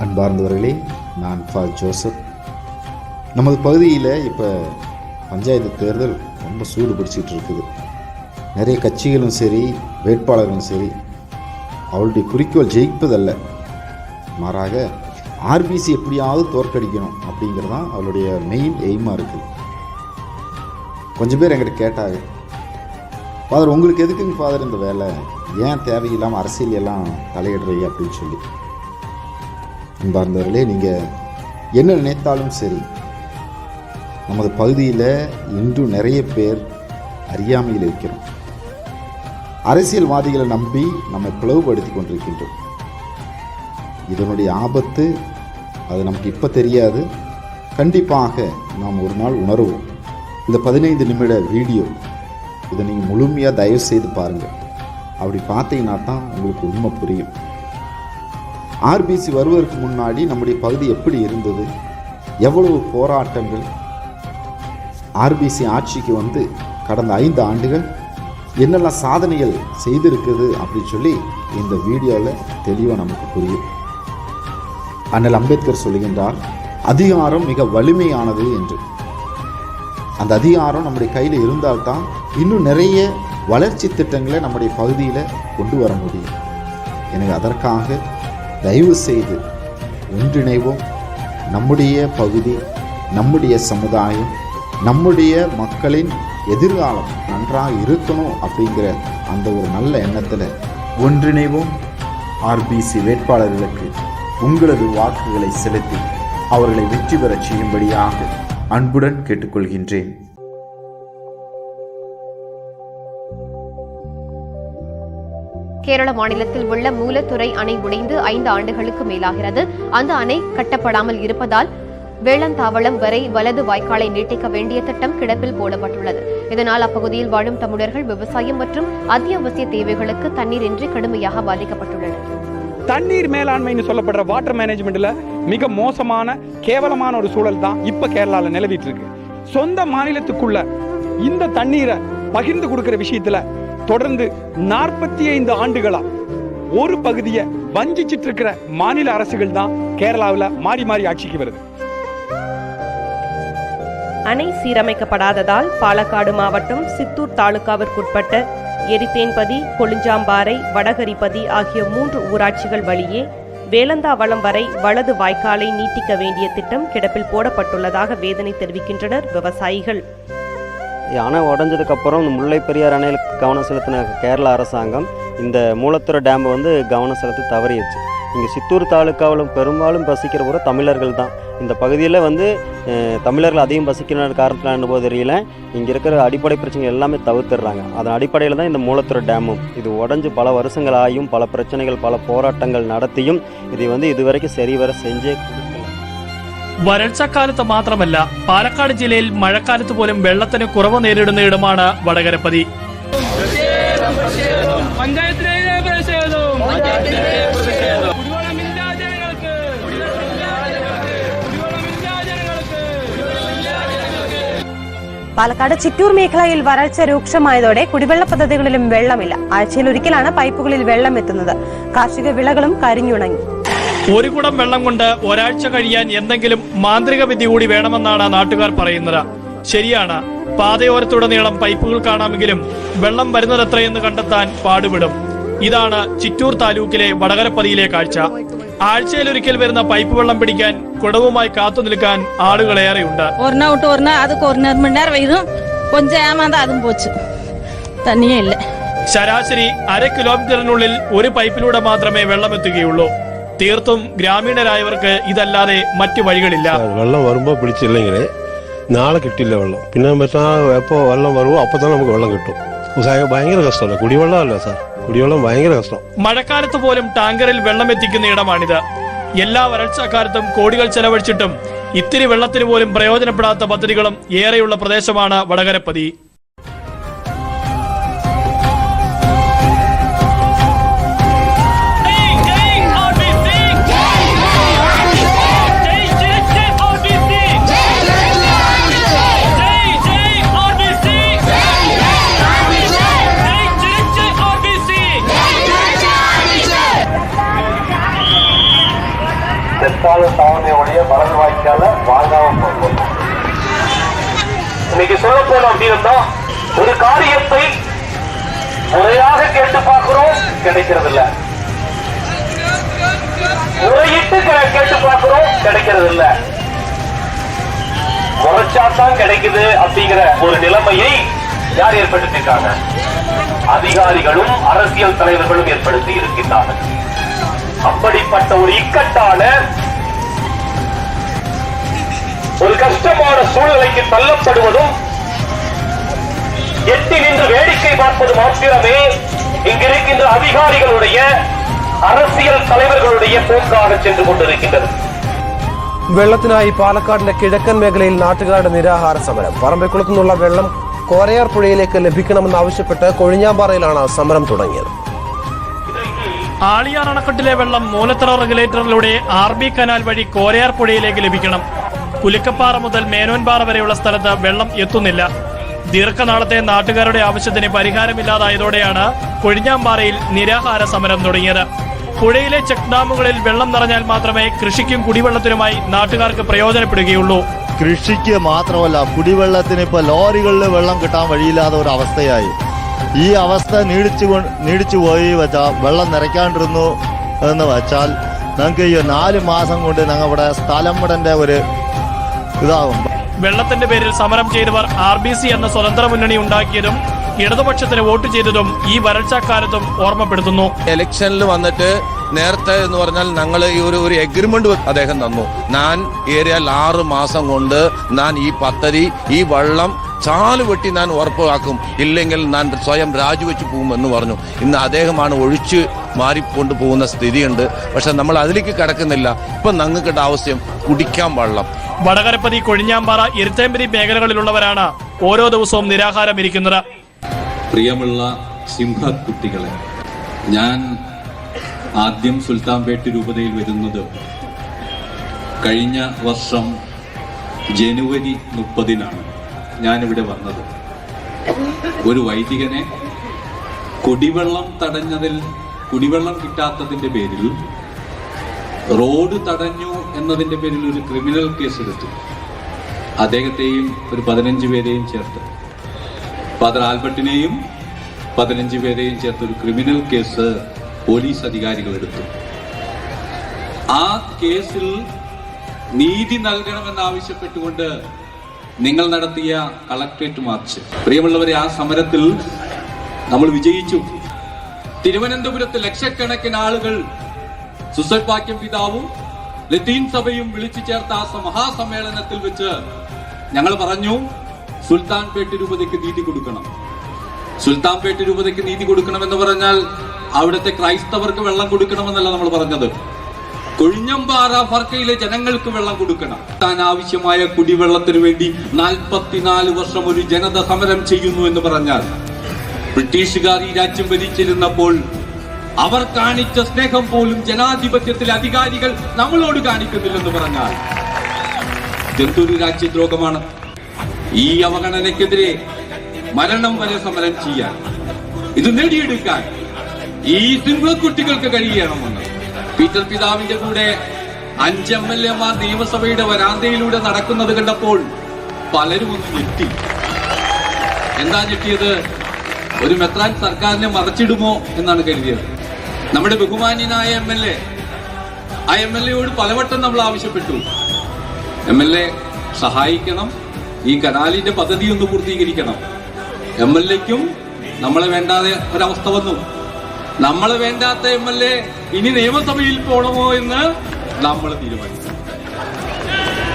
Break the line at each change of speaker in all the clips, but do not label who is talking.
அன்பார்ந்தவர்களே, நான் ஜோசப். நமது பகுதியில் இப்போ பஞ்சாயத்து தேர்தல் ரொம்ப சூடு பிடிச்சிட்டு இருக்குது. நிறைய கட்சிகளும் சரி, வேட்பாளர்களும் சரி, அவளுடைய குறிக்கோள் ஜெயிப்பதல்ல, மாறாக ஆர்பிசி எப்படியாவது தோற்கடிக்கணும் அப்படிங்கிறது தான் அவளுடைய மெயின் எய்மாக இருக்குது. கொஞ்சம் பேர் என்கிட்ட கேட்டாங்க, ஃபாதர் உங்களுக்கு எதுக்குங்க ஃபாதர் இந்த வேலை, ஏன் தேவையில்லாமல் அரசியல் எல்லாம் தலையிடுறீங்க அப்படின்னு சொல்லி. அன்பார்ந்தவர்களே, நீங்கள் என்ன நினைத்தாலும் சரி, நமது பகுதியில் இன்றும் நிறைய பேர் அறியாமையில் இருக்கிறோம். அரசியல்வாதிகளை நம்பி நம்மை பிளவுபடுத்தி கொண்டிருக்கின்றோம். இதனுடைய ஆபத்து அது நமக்கு இப்போ தெரியாது, கண்டிப்பாக நாம் ஒரு நாள் உணர்வோம். இந்த 15 நிமிட வீடியோ இதை நீங்கள் முழுமையாக தயவு செய்து பாருங்கள். அப்படி பார்த்தீங்கன்னா தான் உங்களுக்கு உண்மை புரியும். ஆர்பிசி வருவதற்கு முன்னாடி நம்முடைய பகுதி எப்படி இருந்தது, எவ்வளவு போராட்டங்கள், ஆர்பிசி ஆட்சிக்கு வந்து கடந்த 5 ஆண்டுகள் என்னெல்லாம் சாதனைகள் செய்திருக்குது அப்படின்னு சொல்லி இந்த வீடியோவில் தெளிவாக நமக்கு புரியும். அண்ணல் அம்பேத்கர் சொல்லுகின்றார், அதிகாரம் மிக வலிமையானது என்று. அந்த அதிகாரம் நம்முடைய கையில் இருந்தால்தான் இன்னும் நிறைய வளர்ச்சி திட்டங்களை நம்முடைய பகுதியில் கொண்டு வர முடியும். எனவே அதற்காக தயவு செய்து ஒன்றிணைவோம். நம்முடைய பகுதி, நம்முடைய சமுதாயம், நம்முடைய மக்களின் எதிர்காலம் நன்றாக இருக்கணும் அப்படிங்கிற அந்த ஒரு நல்ல எண்ணத்தில் ஒன்றிணைவோம். ஆர்பிசி வேட்பாளர்களுக்கு உங்களது வாக்குகளை செலுத்தி அவர்களை வெற்றி பெறச் செய்யும்படியாக அன்புடன் கேட்டுக்கொள்கின்றேன்.
கேரள மாநிலத்தில் உள்ள மூலத்துறை அணை உடைந்து 5 ஆண்டுகளுக்கு மேலாகிறது. அந்த அணை கட்டப்படாமல் இருப்பதால் வேளந்தாவளம் வரை வலது வாய்க்காலை நீட்டிக்க வேண்டிய திட்டம் கிடப்பில் போடப்பட்டுள்ளது. இதனால் அப்பகுதியில் வாழும் தமிழர்கள் விவசாயம் மற்றும் அத்தியாவசிய தேவைகளுக்கு தண்ணீர் இன்றி கடுமையாக பாதிக்கப்பட்டுள்ளனர்.
தண்ணீர் மேலாண்மைன்னு சொல்லப்படுற வாட்டர் மேனேஜ்மெண்ட்ல மிக மோசமான கேவலமான ஒரு சூழல் தான் இப்ப கேரளால நிலவிட்டு இருக்கு. சொந்த மாநிலத்துக்குள்ள இந்த தண்ணீரை பகிர்ந்து கொடுக்கிற விஷயத்துல தொடர்ந்து 45 ஆண்டுகளா ஒரு பகுதியை வஞ்சிச்சிட்டு இருக்கிற மாநில அரசுகள் தான் கேரளாவில் மாறி மாறி ஆட்சிக்கு வருது.
அணை சீரமைக்கப்படாததால் பாலக்காடு மாவட்டம் சித்தூர் தாலுகாவிற்குட்பட்ட எரித்தேன்பதி, கொளிஞ்சாம்பாறை, வடகரிப்பதி ஆகிய 3 ஊராட்சிகள் வழியே வேளந்தாவளம் வரை வலது வாய்க்காலை நீட்டிக்க வேண்டிய திட்டம் கிடப்பில் போடப்பட்டுள்ளதாக வேதனை தெரிவிக்கின்றனர் விவசாயிகள்.
அணை உடஞ்சதுக்கப்புறம் இந்த முல்லை பெரியார் அணையில் கவனம் செலுத்தின கேரள அரசாங்கம் இந்த மூலத்துறை டேம் கவனம் செலுத்த தவறிடுச்சு. இங்கே சித்தூர் தாலுக்காவிலும் பெரும்பாலும் வசிக்கிற ஒரு தமிழர்கள் தான். இந்த பகுதியில் தமிழர்கள் அதிகம் வசிக்கிற காரணத்தில் போது தெரியல, இங்கே இருக்கிற அடிப்படை பிரச்சனைகள் எல்லாமே தவிர்த்துடுறாங்க. அதன் அடிப்படையில் தான் இந்த மூலத்துறை டேமும் இது உடஞ்சி பல வருஷங்கள் ஆகியும் பல பிரச்சனைகள் பல போராட்டங்கள் நடத்தியும் இது இதுவரைக்கும் சரிவர செஞ்சே
വരൾച്ചക്കാലത്ത് മാത്രമല്ല, പാലക്കാട് ജില്ലയിൽ മഴക്കാലത്ത് പോലും വെള്ളത്തിന് കുറവ് നേരിടുന്ന ഇടമാണ് വടകരപ്പതി.
പാലക്കാട് ചിറ്റൂർ മേഖലയിൽ വരൾച്ച രൂക്ഷമായതോടെ കുടിവെള്ള പദ്ധതികളിലും വെള്ളമില്ല. ആഴ്ചയിൽ ഒരിക്കലാണ് പൈപ്പുകളിൽ വെള്ളം എത്തുന്നത്. കാർഷിക വിളകളും കരിഞ്ഞുണങ്ങി.
ഒരു കുടം വെള്ളം കൊണ്ട് ഒരാഴ്ച കഴിയാൻ എന്തെങ്കിലും മാന്ത്രിക വിദ്യ കൂടി വേണമെന്നാണ് നാട്ടുകാർ പറയുന്നത്. ശരിയാണ്, പാതയോരത്തുടനീളം പൈപ്പുകൾ കാണാമെങ്കിലും വെള്ളം വരുന്നതെത്രയെന്ന് കണ്ടെത്താൻ പാടുപെടും. ഇതാണ് ചിറ്റൂർ താലൂക്കിലെ വടകരപ്പതിയിലെ കാഴ്ച. ആഴ്ചയിലൊരിക്കൽ വരുന്ന പൈപ്പ് വെള്ളം പിടിക്കാൻ കുടവുമായി കാത്തു നിൽക്കാൻ ആളുകളേറെയുണ്ട്. ശരാശരി 1/2 കിലോമീറ്ററിനുള്ളിൽ ഒരു പൈപ്പിലൂടെ മാത്രമേ വെള്ളം എത്തുകയുള്ളൂ. തീർത്തും ഗ്രാമീണരായവർക്ക് ഇതല്ലാതെ മറ്റു വഴികളില്ല.
വെള്ളം വരുമ്പോ പിടിച്ചില്ലെങ്കിൽ നാളെ കിട്ടില്ല വെള്ളം. പിന്നെ എപ്പോ വെള്ളം വരുമോ അപ്പൊ തന്നെ നമുക്ക് വെള്ളം കിട്ടും. ഭയങ്കര കഷ്ടമല്ല, കുടിവെള്ളമല്ല സാർ, കുടിവെള്ളം ഭയങ്കര കഷ്ടം.
മഴക്കാലത്ത് പോലും ടാങ്കറിൽ വെള്ളം എത്തിക്കുന്ന ഇടമാണിത്. എല്ലാ വരൾച്ചക്കാലത്തും കോടികൾ ചെലവഴിച്ചിട്ടും ഇത്തിരി വെള്ളത്തിന് പോലും പ്രയോജനപ്പെടാത്ത പദ്ധതികളും ഏറെയുള്ള പ്രദേശമാണ് വടകരപ്പതി.
செத்தாலும் சாவனையோடைய வலது வாய்க்கால வாங்காம போகும். இன்னைக்கு சொல்ல போனோம் அப்படின்னா, ஒரு காரியத்தை முறையாக கேட்டு பார்க்கிறோம், கிடைக்கிறது இல்ல. முறையிட்டு கேட்டு பார்க்கிறோம், கிடைக்கிறது இல்ல. முறைச்சாத்தான் கிடைக்குது அப்படிங்கிற ஒரு நிலைமையை யார் ஏற்படுத்தியிருக்காங்க? அதிகாரிகளும் அரசியல் தலைவர்களும் ஏற்படுத்தி இருக்கின்றார்கள். அப்படிப்பட்ட ஒரு இக்கட்டான ஒரு கஷ்டமான சூழ்நிலைக்கு தள்ளப்படுவதும் எட்டி நின்று வேடிக்கை பார்ப்பது மாத்திரமே இங்கிருக்கின்ற அதிகாரிகளுடைய அரசியல் தலைவர்களுடைய போக்காக சென்று கொண்டிருக்கின்றது.
വെള്ളത്തിനായി പാലക്കാടിന്റെ കിഴക്കൻ മേഖലയിൽ നാട്ടുകാരുടെ നിരാഹാര സമരം. പറമ്പിക്കുളത്തു നിന്നുള്ള വെള്ളം കോരയാർ പുഴയിലേക്ക് ലഭിക്കണമെന്നാവശ്യപ്പെട്ട് കൊഴിഞ്ഞാമ്പാറയിലാണ് സമരം തുടങ്ങിയത്.
ആളിയാർ അണക്കെട്ടിലെ വെള്ളം മൂലത്തറ റെഗുലേറ്ററിലൂടെ RB കനാൽ വഴി കോരയാർ പുഴയിലേക്ക് ലഭിക്കണം. കുലുക്കപ്പാറ മുതൽ മേനോൻപാറ വരെയുള്ള സ്ഥലത്ത് വെള്ളം എത്തുന്നില്ല. ദീർഘനാളത്തെ നാട്ടുകാരുടെ ആവശ്യത്തിന് പരിഹാരമില്ലാതായതോടെയാണ് കൊഴിഞ്ഞാമ്പാറയിൽ നിരാഹാര സമരം തുടങ്ങിയത്. പുഴയിലെ ചെക്ക് ഡാമുകളിൽ വെള്ളം നിറഞ്ഞാൽ മാത്രമേ കൃഷിക്കും കുടിവെള്ളത്തിനുമായി നാട്ടുകാർക്ക് പ്രയോജനപ്പെടുകയുള്ളൂ.
കൃഷിക്ക് മാത്രമല്ല, കുടിവെള്ളത്തിന് ഇപ്പൊ ലോറികളിൽ വെള്ളം കിട്ടാൻ വഴിയില്ലാത്ത ഒരു അവസ്ഥയായി. ഈ അവസ്ഥ നീടിച്ചു പോയി വെച്ചാൽ വെള്ളം നിറയ്ക്കാണ്ടിരുന്നു എന്ന് വെച്ചാൽ ഞങ്ങൾക്ക് ഈ 4 മാസം കൊണ്ട് ഞങ്ങൾ ഇവിടെ സ്ഥലം വിടേണ്ട ഒരു ഇതാകും.
വെള്ളത്തിന്റെ പേരിൽ സമരം ചെയ്തവർ RBC എന്ന സ്വതന്ത്ര മുന്നണി ഉണ്ടാക്കിയതും ഇടതുപക്ഷത്തിന് വോട്ട് ചെയ്തതും ഈ വരൾച്ചക്കാലത്തും ഓർമ്മപ്പെടുത്തുന്നു.
ഇലക്ഷനിൽ വന്നിട്ട് നേരത്തെ എന്ന് പറഞ്ഞാൽ ഞങ്ങൾ ഈ ഒരു എഗ്രിമെന്റ് അദ്ദേഹം തന്നു. ഞാൻ ഏരിയയിൽ 6 മാസം കൊണ്ട് ഞാൻ ഈ പദ്ധതി ഈ വെള്ളം ചാല് വെട്ടി ഞാൻ ഉറപ്പാക്കും, ഇല്ലെങ്കിൽ ഞാൻ സ്വയം രാജിവെച്ച് പോകുമെന്ന് പറഞ്ഞു. ഇന്ന് അദ്ദേഹമാണ് ഒഴിച്ച് മാറിക്കൊണ്ട് പോകുന്ന സ്ഥിതിയുണ്ട്. പക്ഷെ നമ്മൾ അതിലേക്ക് കിടക്കുന്നില്ല. ഇപ്പൊ ഞങ്ങൾക്ക് ആവശ്യം കുടിക്കാൻ വെള്ളം.
വടകരപ്പതി, കൊഴിഞ്ഞാമ്പാറ, ഇരുത്തേമ്പരി മേഖലകളിലുള്ളവരാണ് ഓരോ ദിവസവും നിരാഹാരം ഇരിക്കുന്നത്.
പ്രിയമുള്ള സിംഹക്കുട്ടികളെ, ഞാൻ ആദ്യം സുൽത്താൻപേട്ട് രൂപതയിൽ വരുന്നത് കഴിഞ്ഞ വർഷം ജനുവരി 30-നാണ് ഞാനിവിടെ വന്നത്. ഒരു വൈദികനെ കുടിവെള്ളം തടഞ്ഞതിൽ, കുടിവെള്ളം കിട്ടാത്തതിന്റെ പേരിൽ, റോഡ് തടഞ്ഞു എന്നതിന്റെ പേരിൽ ഒരു ക്രിമിനൽ കേസ് എടുത്തു. അദ്ദേഹത്തെയും ഒരു 15 പേരെയും ചേർത്ത്, ഫാദർ ആൽബർട്ടിനെയും 15 പേരെയും ചേർത്ത് ഒരു ക്രിമിനൽ കേസ് പോലീസ് അധികാരികൾ എടുത്തു. ആ കേസിൽ നീതി നൽകണമെന്നാവശ്യപ്പെട്ടുകൊണ്ട് നിങ്ങൾ നടത്തിയ കളക്ട്രേറ്റ് മാർച്ച്, പ്രിയമുള്ളവരെ, ആ സമരത്തിൽ നമ്മൾ വിജയിച്ചു. തിരുവനന്തപുരത്ത് ലക്ഷക്കണക്കിന് ആളുകൾ സുസൽവാക്യം പിതാവും ലത്തീൻ സഭയും വിളിച്ചു ചേർത്ത ആ മഹാസമ്മേളനത്തിൽ വെച്ച് ഞങ്ങൾ പറഞ്ഞു, സുൽത്താൻപേട്ട് രൂപതയ്ക്ക് നീതി കൊടുക്കണം. സുൽത്താൻപേട്ട് രൂപതയ്ക്ക് നീതി കൊടുക്കണമെന്ന് പറഞ്ഞാൽ അവിടുത്തെ ക്രൈസ്തവർക്ക് വെള്ളം കൊടുക്കണമെന്നല്ല നമ്മൾ പറഞ്ഞത്. കൊഴിഞ്ഞമ്പാറ ഫർക്കയിലെ ജനങ്ങൾക്ക് വെള്ളം കൊടുക്കണം. താൻ ആവശ്യമായ കുടിവെള്ളത്തിന് വേണ്ടി 44 വർഷം ഒരു ജനത സമരം ചെയ്യുന്നു എന്ന് പറഞ്ഞാൽ, ബ്രിട്ടീഷുകാർ ഈ രാജ്യം ഭരിച്ചിരുന്നപ്പോൾ അവർ കാണിച്ച സ്നേഹം പോലും ജനാധിപത്യത്തിലെ അധികാരികൾ നമ്മളോട് കാണിക്കുന്നില്ലെന്ന് പറഞ്ഞാൽ ഇതെന്തൊരു രാജ്യദ്രോഹമാണ്. ഈ അവഗണനയ്ക്കെതിരെ മരണം വരെ സമരം ചെയ്യാൻ, ഇത് നേടിയെടുക്കാൻ ഈ സിംഹക്കുട്ടികൾക്ക് കഴിയണമെന്ന് പീറ്റർ പിതാവിന്റെ കൂടെ 5 MLA-മാർ നിയമസഭയുടെ വരാന്തയിലൂടെ നടക്കുന്നത് കണ്ടപ്പോൾ പലരും ഒന്ന് ഞെട്ടി. എന്താ ഞെട്ടിയത്? ഒരു മെത്രാൻ സർക്കാരിനെ മറച്ചിടുമോ എന്നാണ് കരുതിയത്. നമ്മുടെ ബഹുമാന്യനായ MLA, ആ MLA-യോട് പലവട്ടം നമ്മൾ ആവശ്യപ്പെട്ടു, MLA സഹായിക്കണം, ഈ കനാലിന്റെ പദ്ധതി ഒന്ന് പൂർത്തീകരിക്കണം. MLA-ക്കും നമ്മളെ വേണ്ടാതെ ഒരവസ്ഥ വന്നു. നമ്മളെ വേണ്ടാത്ത MLA ഇനി നിയമസഭയിൽ പോകണമോ എന്ന് നമ്മൾ തീരുമാനിച്ചു.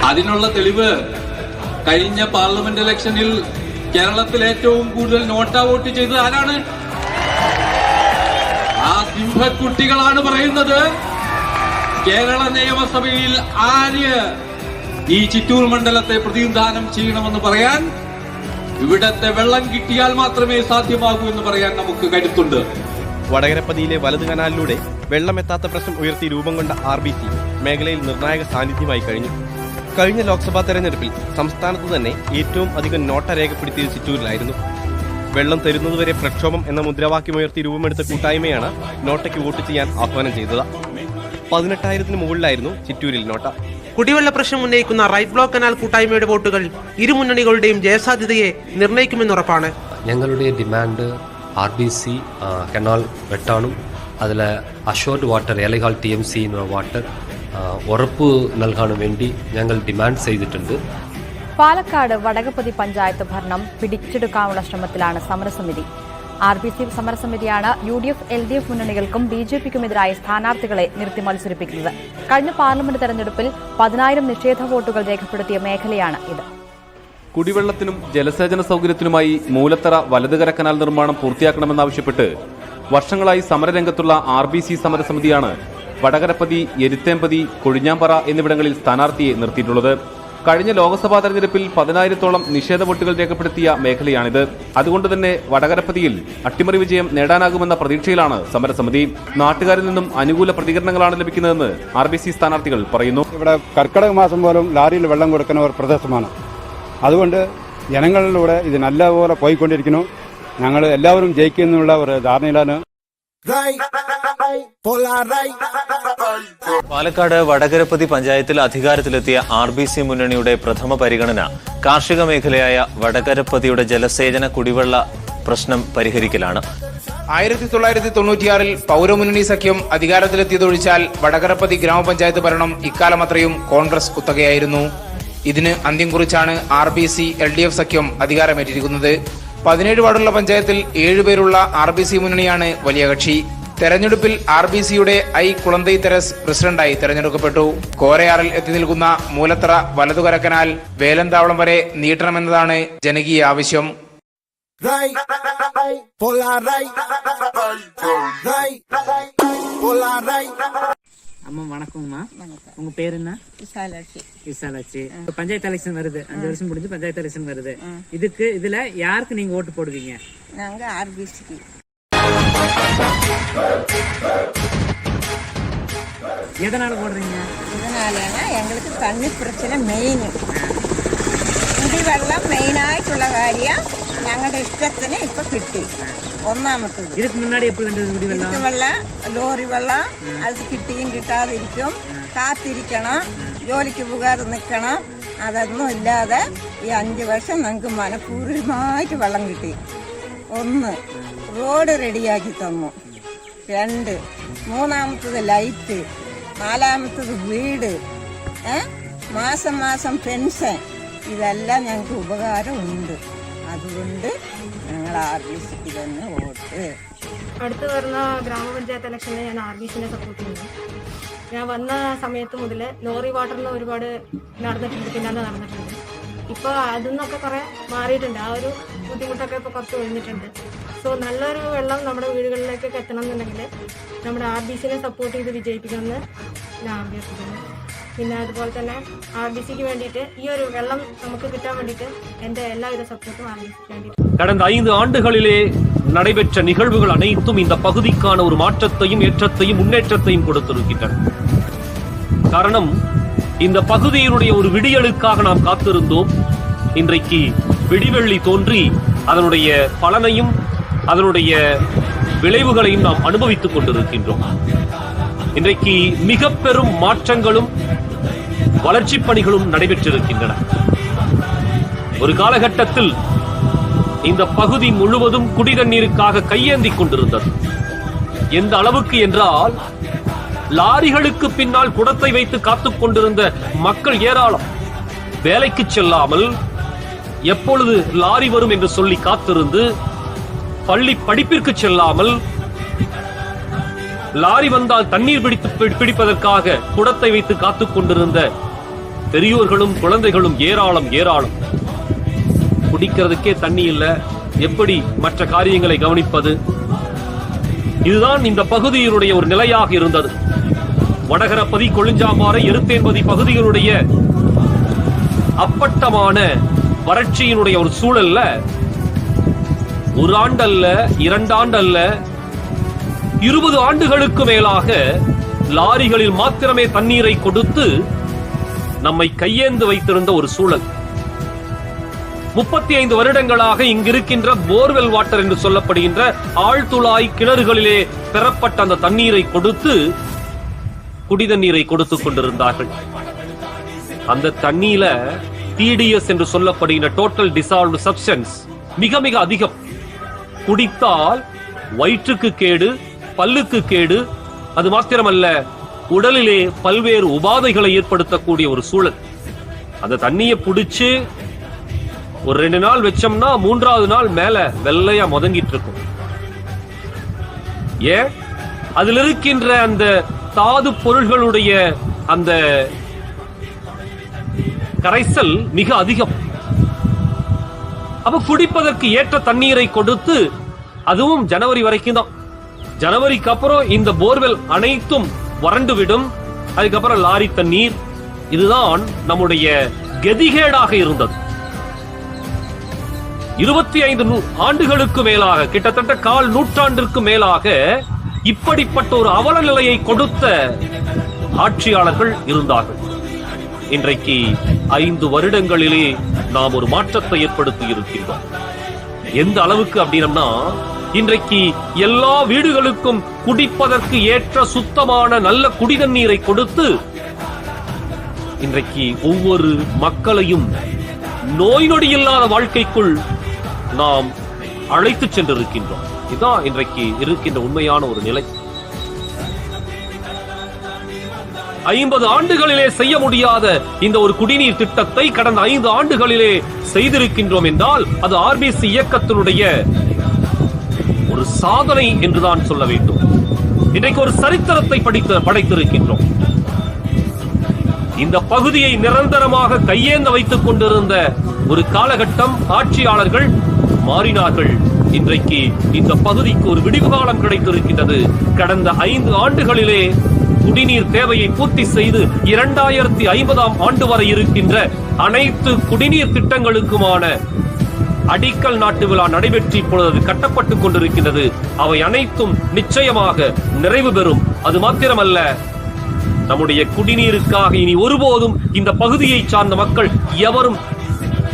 അതിനുള്ള തെളിവ് കഴിഞ്ഞ പാർലമെന്റ് ഇലക്ഷനിൽ കേരളത്തിൽ ഏറ്റവും കൂടുതൽ നോട്ടാ വോട്ട് ചെയ്തത് ആരാണ്? ആ സിംഹക്കുട്ടികളാണ് പറയുന്നത് കേരള നിയമസഭയിൽ ആര് ഈ ചിറ്റൂർ മണ്ഡലത്തെ പ്രതിനിധാനം ചെയ്യണമെന്ന് പറയാൻ, ഇവിടത്തെ വെള്ളം കിട്ടിയാൽ മാത്രമേ സാധ്യമാകൂ എന്ന് പറയാൻ നമുക്ക് കരുത്തുണ്ട്.
വടകരപ്പതിയിലെ വലത് കനാലിലൂടെ വെള്ളമെത്താത്ത പ്രശ്നം ഉയർത്തി രൂപം കൊണ്ട RBC മേഖലയിൽ നിർണായക സാന്നിധ്യമായി കഴിഞ്ഞു. കഴിഞ്ഞ ലോക്സഭാ തെരഞ്ഞെടുപ്പിൽ സംസ്ഥാനത്ത് തന്നെ ഏറ്റവും അധികം നോട്ട രേഖപ്പെടുത്തിയത് ചിറ്റൂരിലായിരുന്നു. വെള്ളം തരുന്നതുവരെ പ്രക്ഷോഭം എന്ന മുദ്രാവാക്യമുയർത്തി രൂപമെടുത്ത കൂട്ടായ്മയാണ് നോട്ടയ്ക്ക് വോട്ട് ചെയ്യാൻ ആഹ്വാനം ചെയ്തത്. 18,000-ന് മുകളിലായിരുന്നു ചിറ്റൂരിൽ നോട്ട.
കുടിവെള്ള പ്രശ്നം ഉന്നയിക്കുന്ന റൈറ്റ് ബ്ലോക്ക് കനാൽ കൂട്ടായ്മയുടെ വോട്ടുകൾ ഇരു മുന്നണികളുടെയും ജയസാധ്യതയെ നിർണ്ണയിക്കുമെന്നുറപ്പാണ്.
ഞങ്ങളുടെ ഡിമാൻഡ് RBC കനാൽ വെട്ടാനും അതിൽ അഷോർഡ് വാട്ടർ ഏലകാൽ TMC വാട്ടർ ഉറപ്പ് നൽകാനും വേണ്ടി ഞങ്ങൾ ഡിമാൻഡ് ചെയ്തിട്ടുണ്ട്.
പാലക്കാട് വടകപ്പതി പഞ്ചായത്ത് ഭരണം പിടിച്ചെടുക്കാനുള്ള ശ്രമത്തിലാണ് സമരസമിതി. RBC സമരസമിതിയാണ് UDF LDF മുന്നണികൾക്കും BJPക്കുമെതിരായ സ്ഥാനാർത്ഥികളെ നിർത്തി മത്സരിപ്പിക്കുന്നത്. കഴിഞ്ഞ പാർലമെന്റ് തെരഞ്ഞെടുപ്പിൽ 10,000 നിഷേധ വോട്ടുകൾ രേഖപ്പെടുത്തിയ മേഖലയാണ് ഇത്.
കുടിവെള്ളത്തിനും ജലസേചന സൗകര്യത്തിനുമായി മൂലത്തറ വലതുകര കനാൽ നിർമ്മാണം പൂർത്തിയാക്കണമെന്നാവശ്യപ്പെട്ട് വർഷങ്ങളായി സമരരംഗത്തുള്ള RBC സമരസമിതിയാണ് വടകരപ്പതി, എരുത്തേമ്പതി, കൊഴിഞ്ഞാമ്പറ എന്നിവിടങ്ങളിൽ സ്ഥാനാർത്ഥിയെ നിർത്തിയിട്ടുള്ളത്. കഴിഞ്ഞ ലോക്സഭാ തെരഞ്ഞെടുപ്പിൽ 10,000-ഓളം നിഷേധ വോട്ടുകൾ രേഖപ്പെടുത്തിയ മേഖലയാണിത്. അതുകൊണ്ട് തന്നെ വടകരപ്പതിയിൽ അട്ടിമറി വിജയം നേടാനാകുമെന്ന പ്രതീക്ഷയിലാണ് സമരസമിതി. നാട്ടുകാരിൽ നിന്നും അനുകൂല പ്രതികരണങ്ങളാണ് ലഭിക്കുന്നതെന്ന് RBC സ്ഥാനാർത്ഥികൾ പറയുന്നു.
ഇവിടെ കർക്കിടക മാസം പോലും ലാരിയിൽ വെള്ളം കൊടുക്കുന്ന ഒരു പ്രദേശമാണ്. അതുകൊണ്ട് ജനങ്ങളിലൂടെ ഇത് നല്ലപോലെ പോയിക്കൊണ്ടിരിക്കുന്നു. ഞങ്ങൾ എല്ലാവരും ജയിക്കുന്നുള്ള ഒരു ധാരണയിലാണ്.
പാലക്കാട് വടകരപ്പതി പഞ്ചായത്തിൽ അധികാരത്തിലെത്തിയ RBC മുന്നണിയുടെ പ്രഥമ പരിഗണന കാർഷിക മേഖലയായ വടകരപ്പതിയുടെ ജലസേചന കുടിവെള്ള പ്രശ്നം പരിഹരിക്കലാണ്.
1996-ൽ പൗരമുന്നണി സഖ്യം അധികാരത്തിലെത്തിയതൊഴിച്ചാൽ വടകരപ്പതി ഗ്രാമപഞ്ചായത്ത് ഭരണം ഇക്കാലം അത്രയും കോൺഗ്രസ് കുത്തകയായിരുന്നു. ഇതിന് അന്ത്യം കുറിച്ചാണ് RBC LDF സഖ്യം അധികാരമേറ്റിരിക്കുന്നത്. 17 വാർഡുള്ള പഞ്ചായത്തിൽ 7 പേരുള്ള RBC മുന്നണിയാണ് വലിയ കക്ഷി. തെരഞ്ഞെടുപ്പിൽ RBCയുടെ കുളന്തൈ തെരസ് പ്രസിഡന്റായി തെരഞ്ഞെടുക്കപ്പെട്ടു. കോരയാറിൽ എത്തി നിൽക്കുന്ന മൂലത്തറ വലതുകര കനാൽ വേലന്താവളം വരെ നീട്ടണമെന്നതാണ് ജനകീയ ആവശ്യം.
அம்மா வணக்கம்மா. உங்க பேர் என்ன? விசாலாட்சி. பஞ்சாயத்து எலெக்ஷன் வருது, 5 வருஷம் முடிஞ்சு பஞ்சாயத்து எலெக்ஷன் வருது. இதுல யாருக்கு நீங்க ஓட்டு போடுவீங்க?
நாங்க RBCக்கு.
எதனால போடுறீங்க?
இதனாலனா எங்களுக்கு தண்ணி பிரச்சனை மெயின். കുടിവെള്ളം മെയിനായിട്ടുള്ള കാര്യം ഞങ്ങളുടെ ഇഷ്ടത്തിന് ഇപ്പൊ കിട്ടി. ഒന്നാമത്തത്
இதுக்கு முன்னாடி எப்படி வந்தது குடிவெள்ளம்?
കുടിവെള്ളം ലോറി വെള്ളം അത് കിട്ടിയും കിട്ടാതിരിക്കും, കാത്തിരിക്കണം, ജോലിക്ക് പോകാതെ നിൽക്കണം. അതൊന്നും ഇല്ലാതെ ഈ 5 വർഷം ഞങ്ങൾക്ക് മനഃപൂർവ്വമായിട്ട് വെള്ളം കിട്ടി. 1 റോഡ് റെഡിയാക്കി തന്നു, 2 മൂന്നാമത്തത് ലൈറ്റ്, 4ാമത്തത് വീട്, മാസം മാസം പെൻഷൻ, ഇതെല്ലാം ഞങ്ങൾക്ക് ഉപകാരമുണ്ട്. അതുകൊണ്ട് ഞങ്ങൾ RBCക്ക് തന്നെ വോട്ട്.
അടുത്ത് വരുന്ന ഗ്രാമപഞ്ചായത്ത് ഇലക്ഷനിൽ ഞാൻ RBCനെ സപ്പോർട്ട് ചെയ്യുന്നു. ഞാൻ വന്ന സമയത്ത് മുതൽ ലോറി വാട്ടറിന് ഒരുപാട് നടന്നിട്ടുണ്ട്, പിന്നാലെ നടന്നിട്ടുണ്ട്. ഇപ്പോൾ അതിൽ നിന്നൊക്കെ കുറേ മാറിയിട്ടുണ്ട്. ആ ഒരു ബുദ്ധിമുട്ടൊക്കെ ഇപ്പോൾ കുറച്ച് ഒഴിഞ്ഞിട്ടുണ്ട്. സോ നല്ലൊരു വെള്ളം നമ്മുടെ വീടുകളിലേക്കൊക്കെ എത്തണം എന്നുണ്ടെങ്കിൽ നമ്മുടെ RBCനെ സപ്പോർട്ട് ചെയ്ത് വിജയിപ്പിക്കണമെന്ന് ഞാൻ അഭ്യർത്ഥിക്കുന്നു. പിന്നെ അതുപോലെ തന്നെ RBCക്ക് വേണ്ടിയിട്ട് ഈ ഒരു വെള്ളം നമുക്ക് കിട്ടാൻ വേണ്ടിയിട്ട് എൻ്റെ எல்லாவித சப்போர்ட்டும் RBCக்கு வேண்டிட்டு.
கடந்த 5 ஆண்டுகளிலே நடைபெற்ற நிகழ்வுகள் அனைத்தும் இந்த பகுதிக்கான ஒரு மாற்றத்தையும் ஏற்றத்தையும் முன்னேற்றத்தையும் கொடுத்திருக்கின்றன. காரணம், இந்த பகுதியினுடைய ஒரு விடியலுக்காக நாம் காத்திருந்தோம். இன்றைக்கு விடிவெள்ளி தோன்றி அதனுடைய பலனையும் அதனுடைய விளைவுகளையும் நாம் அனுபவித்துக் கொண்டிருக்கின்றோம். இன்றைக்கு மிக பெரும் மாற்றங்களும் வளர்ச்சி பணிகளும் நடைபெற்றிருக்கின்றன. ஒரு காலகட்டத்தில் இந்த பகுதி முழுவதும் குடிதண்ணீருக்காக கையேந்திக் கொண்டிருந்தது. எந்த அளவுக்கு என்றால், லாரிகளுக்கு பின்னால் குடத்தை வைத்து காத்துக் கொண்டிருந்த மக்கள் ஏராளம். வேலைக்கு செல்லாமல் எப்பொழுது லாரி வரும் என்று சொல்லி காத்திருந்து, பள்ளி படிப்பிற்கு செல்லாமல் லாரி வந்தால் தண்ணீர் பிடிப்பதற்காக குடத்தை வைத்து காத்துக் கொண்டிருந்த பெரியோர்களும் குழந்தைகளும் ஏராளம் ஏராளம். குடிக்கிறதுக்கே தண்ணி இல்ல, எப்படி மற்ற காரியங்களை கவனிப்பது? இதுதான் இந்த பகுதியினுடைய ஒரு நிலையாக இருந்தது. வடகரப்பதி, கொழிஞ்சாம்பாறை, எருத்தேன்பதி பகுதிகளுடைய அப்பட்டமான வறட்சியினுடைய ஒரு சூழல்ல 1 ஆண்டல்ல, 2 ஆண்டல்ல, 20 ஆண்டுகளுக்கு மேலாக லாரிகளில் மாத்திரமே தண்ணீரை கொடுத்து நம்மை கையேந்து வைத்திருந்த ஒரு சூழல். 35 வருடங்களாக இங்கிருக்கின்ற போர்வெல் வாட்டர் என்று சொல்லப்படுகின்ற ஆழ்துளாய் கிணறுகளிலே பெறப்பட்ட அந்த தண்ணீரை கொடுத்து குடிதண்ணீரை கொடுத்துக் கொண்டிருந்தார்கள். அந்த தண்ணீர டிடிஎஸ் என்று சொல்லப்படுகிற டோட்டல் டிசால்வ்டு சப்ஸ்டன்ஸ் மிக மிக அதிகம். குடித்தால் வயிற்றுக்கு கேடு, பல்லுக்கு கேடு, அது மாத்திரமல்ல உடலிலே பல்வேறு உபாதைகளை ஏற்படுத்தக்கூடிய ஒரு சூழல். அந்த தண்ணியை பிடிச்சு ஒரு 2 நாள் வச்சோம்னா 3வது நாள் மேல வெள்ளையா முதங்கிட்டு இருக்கும். ஏன்? அதில் இருக்கின்ற அந்த தாது பொருள்களுடைய அந்த கரைசல் மிக அதிகம். அப்ப குடிப்பதற்கு ஏற்ற தண்ணீரை கொடுத்து, அதுவும் ஜனவரி வரைக்கும் தான். ஜனவரிக்கு அப்புறம் இந்த போர்வெல் அனைத்தும் வறண்டு விடும். அதுக்கப்புறம் லாரி தண்ணீர். இதுதான் நம்முடைய கதிகேடாக இருந்தது. 25 ஆண்டுகளுக்கு மேலாக, கிட்டத்தட்ட 1/4 நூற்றாண்டிற்கு மேலாக இப்படிப்பட்ட ஒரு அவல நிலையை கொடுத்த ஆட்சியாளர்கள் இருந்தார்கள். இன்றைக்கு 5 வருடங்களிலே நாம் ஒரு மாற்றத்தை ஏற்படுத்தி இருக்கின்றோம். எந்த அளவுக்கு அப்படின்னா, இன்றைக்கு எல்லா வீடுகளுக்கும் குடிப்பதற்கு ஏற்ற சுத்தமான நல்ல குடிதண்ணீரை கொடுத்து இன்றைக்கு ஒவ்வொரு மக்களையும் நோய் நொடி இல்லாத வாழ்க்கைக்குள் நாம் அழைத்து சென்றிருக்கின்றோம். இதுதான் இன்றைக்கு இருக்கின்ற உண்மையான ஒரு நிலை. 50 ஆண்டுகளிலே செய்ய முடியாத இந்த ஒரு குடிநீர் திட்டத்தை கடந்த 5 ஆண்டுகளிலே செய்திருக்கின்றோம் என்றால் அது ஆர்பிசி இயக்கத்தினுடைய ஒரு சாதனை என்றுதான் சொல்ல வேண்டும். இன்றைக்கு ஒரு சரித்திரத்தை படைத்திருக்கின்றோம். இந்த பகுதியை நிரந்தரமாக கையேந்த வைத்துக் கொண்டிருந்த ஒரு காலகட்டம் ஆட்சியாளர்கள் மாறினார்கள். இன்றைக்கு இந்த பகுதிக்கு ஒரு விடிவு காலம் கிடைத்திருக்கின்றது. கடந்த 5 ஆண்டுகளிலே குடிநீர் தேவையை பூர்த்தி செய்து 2050ஆம் ஆண்டு வரை இருக்கின்ற அனைத்து குடிநீர் திட்டங்களுக்குமான அடிக்கல் நாட்டு விழா நடைபெற்று இப்பொழுது கட்டப்பட்டுக் கொண்டிருக்கின்றது. அவை அனைத்தும் நிச்சயமாக நிறைவு பெறும். அது மாத்திரமல்ல, நம்முடைய குடிநீருக்காக இனி ஒருபோதும் இந்த பகுதியை சார்ந்த மக்கள் எவரும்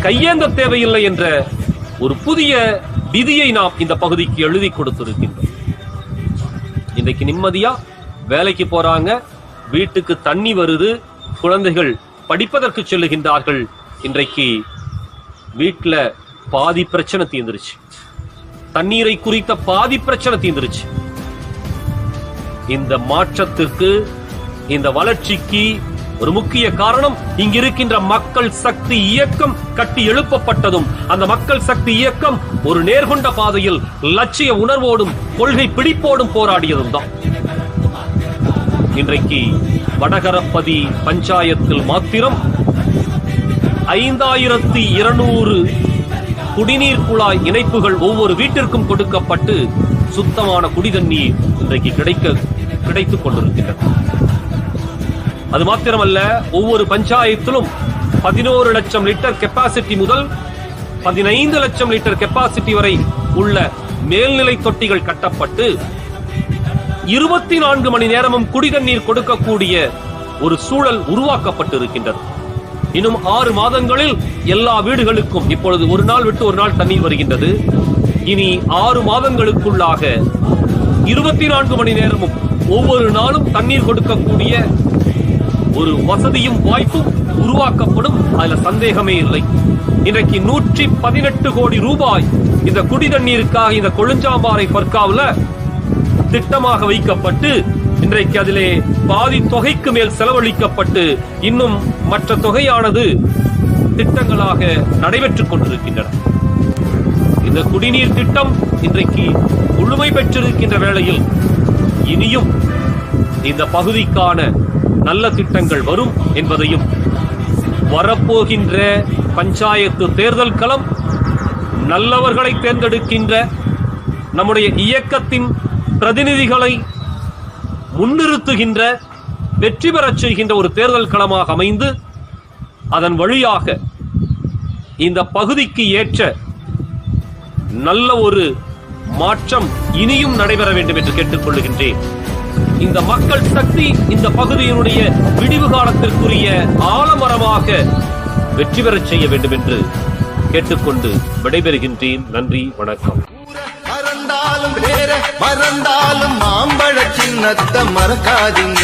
கையேந்த தேவையில்லை என்ற ஒரு புதிய விதியை நாம் இந்த பகுதிக்கு எழுதி கொடுத்திருக்கின்றோம். இன்றைக்கு நிம்மதியா வேலைக்கு போறாங்க, வீட்டுக்கு தண்ணி வருது, குழந்தைகள் படிப்பதற்கு செல்லுகின்றார்கள். இன்றைக்கு வீட்டுல பாதி பிரச்சனை தீர்ந்துருச்சு. தண்ணீரை குறித்த பாதி பிரச்சனை தீர்ந்துருச்சு. இந்த மாற்றத்திற்கு, இந்த வளர்ச்சிக்கு ஒரு முக்கிய காரணம் இங்க இருக்கின்ற மக்கள் சக்தி இயக்கம் கட்டி எழுப்பப்பட்டதும், அந்த மக்கள் சக்தி இயக்கம் ஒரு நேர்கொண்ட பாதையில் லட்சிய உணர்வோடும் கொள்கை பிடிப்போடும் போராடியதும் தான். இன்றைக்கு வடகரப்பதி பஞ்சாயத்தில் மாத்திரம் 5200 குடிநீர் குழாய் இணைப்புகள் ஒவ்வொரு வீட்டிற்கும் கொடுக்கப்பட்டு சுத்தமான குடிதண்ணீர் இன்றைக்கு கிடைத்துக் கொண்டிருக்கின்றன. அது மாத்திரமல்ல, ஒவ்வொரு பஞ்சாயத்திலும் 11 லட்சம் லிட்டர் கெப்பாசிட்டி முதல் 15 லட்சம் லிட்டர் கெப்பாசிட்டி வரை உள்ள மேல்நிலை தொட்டிகள் கட்டப்பட்டு 24 மணி நேரமும் குடிதண்ணீர் கொடுக்கக்கூடிய ஒரு சூழல் உருவாக்கப்பட்டிருக்கின்றது. இன்னும் 6 மாதங்களில் எல்லா வீடுகளுக்கும் இப்பொழுது ஒரு நாள் விட்டு ஒரு நாள் தண்ணீர் வருகின்றது. இனி 6 மாதங்களுக்குள்ளாக 24 மணி நேரமும் ஒவ்வொரு நாளும் தண்ணீர் கொடுக்கக்கூடிய ஒரு வசதியும் வாய்ப்பும் உருவாக்கப்படும். அதுல சந்தேகமே இல்லை. இன்றைக்கு 118 கோடி ரூபாய் இந்த குடிதண்ணீருக்காக இந்த கொழுஞ்சாம்பாறை பர்காவுல திட்டமாக வைக்கப்பட்டு இன்றைக்கு அதிலே பாதி தொகைக்கு மேல் செலவழிக்கப்பட்டு இன்னும் மற்ற தொகையானது திட்டங்களாக நடைபெற்றுக் கொண்டிருக்கின்றன. இந்த குடிநீர் திட்டம் இன்றைக்கு முழுமை பெற்றிருக்கின்ற வேளையில் இனியும் இந்த பகுதிக்கான நல்ல திட்டங்கள் வரும் என்பதையும், வரப்போகின்ற பஞ்சாயத்து தேர்தல் களம் நல்லவர்களை தேர்ந்தெடுக்கின்ற நம்முடைய இயக்கத்தின் பிரதிநிதிகளை முன்னிறுத்துகின்ற, வெற்றி பெறச் செய்கின்ற ஒரு தேர்தல் களமாக அமைந்து அதன் வழியாக இந்த பகுதிக்கு ஏற்ற நல்ல ஒரு மாற்றம் இனியும் நடைபெற வேண்டும் என்று கேட்டுக்கொள்கின்றேன். இந்த மக்கள் சக்தி இந்த பகுதியினுடைய விடிவு காலத்திற்குரிய ஆலமரமாக வெற்றி பெறச் செய்ய வேண்டும் என்று கேட்டுக்கொண்டு விடைபெறுகின்றேன். நன்றி, வணக்கம்.
மறந்தாலும் பேர மறந்தாலும் மாம்பழ சின்னத்தை மறக்காதீங்க.